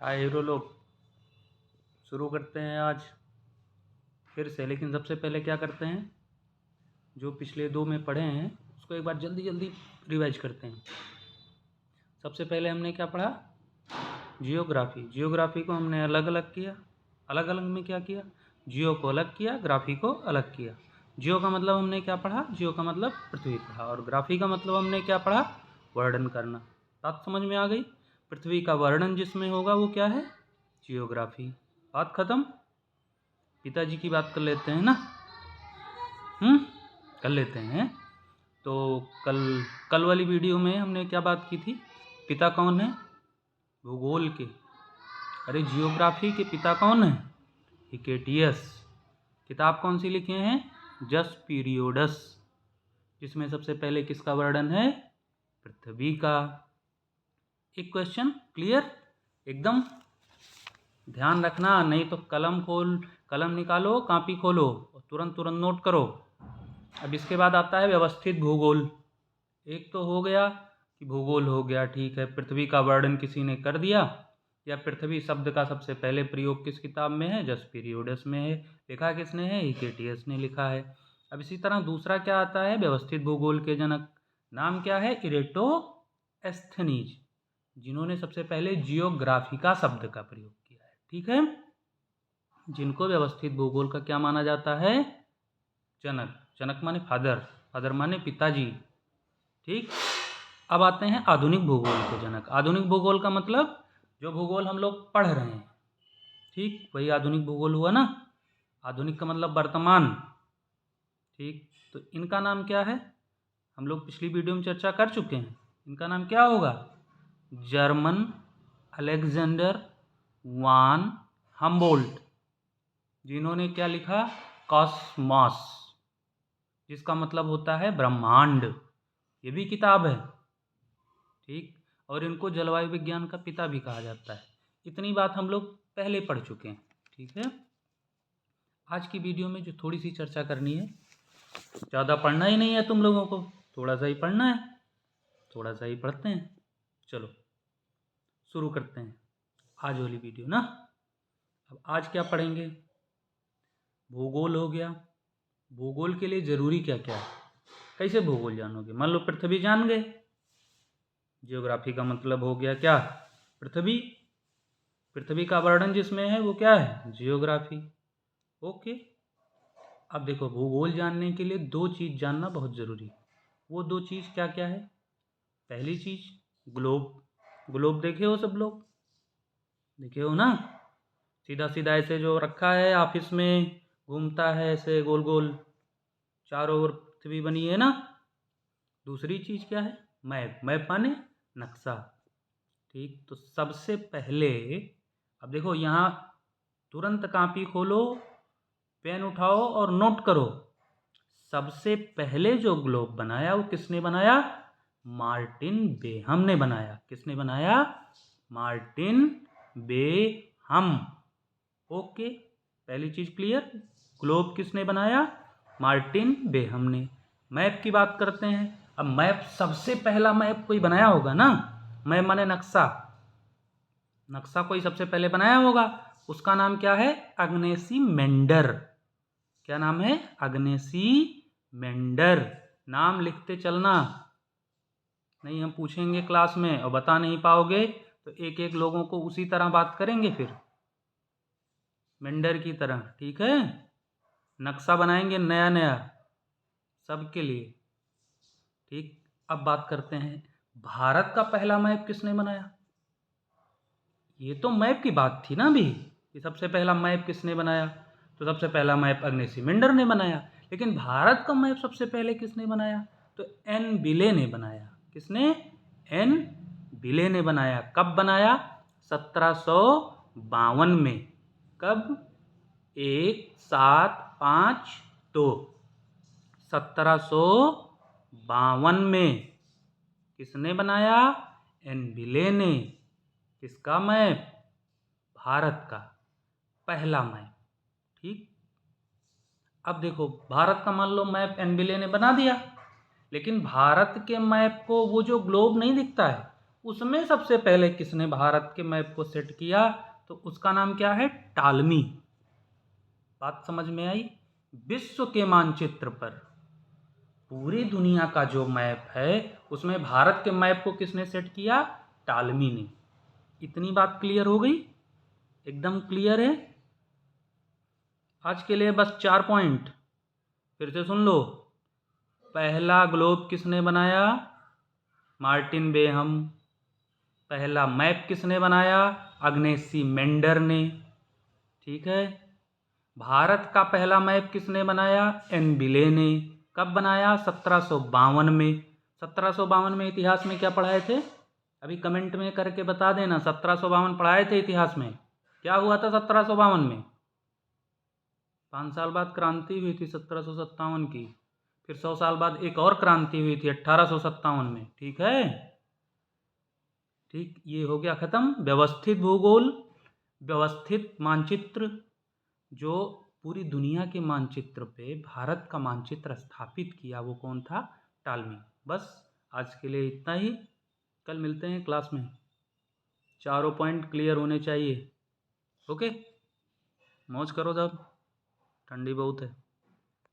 हाय hero लोग, शुरू करते हैं आज फिर से। लेकिन सबसे पहले क्या करते हैं, जो पिछले 2 में पढ़े हैं उसको एक बार जल्दी जल्दी रिवाइज करते हैं। सबसे पहले हमने क्या पढ़ा, जियोग्राफी। जियोग्राफी को हमने अलग अलग किया। अलग अलग में क्या किया, जियो को अलग किया, ग्राफी को अलग किया। जियो का मतलब हमने क्या पढ़ा, जियो का मतलब पृथ्वी पढ़ा, और ग्राफी का मतलब हमने क्या पढ़ा, वर्णन करना। बात समझ में आ गई। पृथ्वी का वर्णन जिसमें होगा वो क्या है, जियोग्राफी। बात खत्म। पिताजी की बात कर लेते हैं ना। कर लेते हैं। तो कल वाली वीडियो में हमने क्या बात की थी, पिता कौन है, भूगोल के। अरे जियोग्राफी के पिता कौन है, हिकेटियस। किताब कौन सी लिखे हैं, जस पीरियोडस, जिसमें सबसे पहले किसका वर्णन है, पृथ्वी का। एक क्वेश्चन क्लियर एकदम। ध्यान रखना, नहीं तो कलम निकालो, कॉपी खोलो और तुरंत नोट करो। अब इसके बाद आता है व्यवस्थित भूगोल। एक तो हो गया कि भूगोल हो गया, ठीक है, पृथ्वी का वर्णन किसी ने कर दिया, या पृथ्वी शब्द का सबसे पहले प्रयोग किस किताब में है, जस पीरियोडस में है। लिखा किसने है, हिकेटियस ने लिखा है। अब इसी तरह दूसरा क्या आता है, व्यवस्थित भूगोल के जनक नाम क्या है, इरेटोस्थेनीज, जिन्होंने सबसे पहले जियोग्राफिका शब्द का प्रयोग किया है। ठीक है, जिनको व्यवस्थित भूगोल का क्या माना जाता है, जनक। जनक माने फादर, फादर माने पिताजी। ठीक। अब आते हैं आधुनिक भूगोल के जनक। आधुनिक भूगोल का मतलब जो भूगोल हम लोग पढ़ रहे हैं, ठीक, वही आधुनिक भूगोल हुआ ना। आधुनिक का मतलब वर्तमान। ठीक, तो इनका नाम क्या है, हम लोग पिछली वीडियो में चर्चा कर चुके हैं। इनका नाम क्या होगा, जर्मन अलेक्जेंडर वान हम्बोल्ट, जिन्होंने क्या लिखा, कॉस्मॉस, जिसका मतलब होता है ब्रह्मांड। ये भी किताब है। ठीक, और इनको जलवायु विज्ञान का पिता भी कहा जाता है। इतनी बात हम लोग पहले पढ़ चुके हैं। ठीक है, आज की वीडियो में जो थोड़ी सी चर्चा करनी है, ज़्यादा पढ़ना ही नहीं है तुम लोगों को, थोड़ा सा ही पढ़ना है, थोड़ा सा ही पढ़ते हैं। चलो शुरू करते हैं आज वाली वीडियो ना। अब आज क्या पढ़ेंगे, भूगोल हो गया। भूगोल के लिए ज़रूरी क्या क्या है, कैसे भूगोल जानोगे। मान लो पृथ्वी जान गए, जियोग्राफी का मतलब हो गया क्या, पृथ्वी। पृथ्वी का वर्णन जिसमें है वो क्या है, जियोग्राफी। ओके। अब देखो, भूगोल जानने के लिए 2 चीज़ जानना बहुत ज़रूरी है। वो 2 चीज़ क्या क्या है, पहली चीज़ ग्लोब। ग्लोब देखे हो सब लोग, देखे हो ना, सीधा सीधा ऐसे जो रखा है ऑफिस में, घूमता है ऐसे गोल गोल, चारों ओर पृथ्वी बनी है ना। दूसरी चीज़ क्या है, मैप। मैप माने नक्शा। ठीक, तो सबसे पहले अब देखो यहाँ, तुरंत कॉपी खोलो, पेन उठाओ और नोट करो। सबसे पहले जो ग्लोब बनाया वो किसने बनाया, मार्टिन बेहम ने बनाया। किसने बनाया, मार्टिन बेहम। ओके, पहली चीज क्लियर, ग्लोब किसने बनाया, मार्टिन बेहम ने। मैप की बात करते हैं। अब मैप, सबसे पहला मैप कोई बनाया होगा ना, मैप माने नक्शा। नक्शा कोई सबसे पहले बनाया होगा, उसका नाम क्या है, अग्नेसी मेंडर। क्या नाम है, अग्नेसी मेंडर। नाम लिखते चलना, नहीं हम पूछेंगे क्लास में और बता नहीं पाओगे तो एक एक लोगों को उसी तरह बात करेंगे फिर, मेंडर की तरह। ठीक है, नक्शा बनाएंगे नया नया सबके लिए। ठीक, अब बात करते हैं भारत का पहला मैप किसने बनाया। ये तो मैप की बात थी ना अभी, कि सबसे पहला मैप किसने बनाया, तो सबसे पहला मैप अग्नेसी मेंडर ने बनाया। लेकिन भारत का मैप सबसे पहले किसने बनाया, तो एन बिले ने बनाया। किसने, एन बिले ने बनाया। कब बनाया, 1752 में। कब, 1752, 1752 में किसने बनाया, एन बिले ने। किसका मैप, भारत का पहला मैप। ठीक, अब देखो भारत का मान लो मैप एन बिले ने बना दिया, लेकिन भारत के मैप को वो जो ग्लोब नहीं दिखता है, उसमें सबसे पहले किसने भारत के मैप को सेट किया? तो उसका नाम क्या है? टालमी। बात समझ में आई? विश्व के मानचित्र पर पूरी दुनिया का जो मैप है उसमें भारत के मैप को किसने सेट किया? टालमी ने। इतनी बात क्लियर हो गई? एकदम क्लियर है? आज के लिए बस 4 पॉइंट फिर से सुन लो। पहला ग्लोब किसने बनाया? Martin Behaim. पहला मैप किसने बनाया? अग्नेसी मेंडर ने। ठीक है। भारत का पहला मैप किसने बनाया? एन बिले ने। कब बनाया? 1752 में। 1752 में इतिहास में क्या पढ़ाए थे? अभी कमेंट में करके बता देना। 1752 पढ़ाए थे इतिहास में? क्या हुआ था 1752 में? 5 साल बाद क्रांति हुई थी 1757 की। फिर 100 साल बाद एक और क्रांति हुई थी 1857 में। ठीक है। ठीक, ये हो गया खत्म। व्यवस्थित भूगोल, व्यवस्थित मानचित्र, जो पूरी दुनिया के मानचित्र पे भारत का मानचित्र स्थापित किया, वो कौन था? टालमी। बस आज के लिए इतना ही। कल मिलते हैं क्लास में। चारों पॉइंट क्लियर होने चाहिए। ओके, मौज करो, जब ठंडी बहुत है।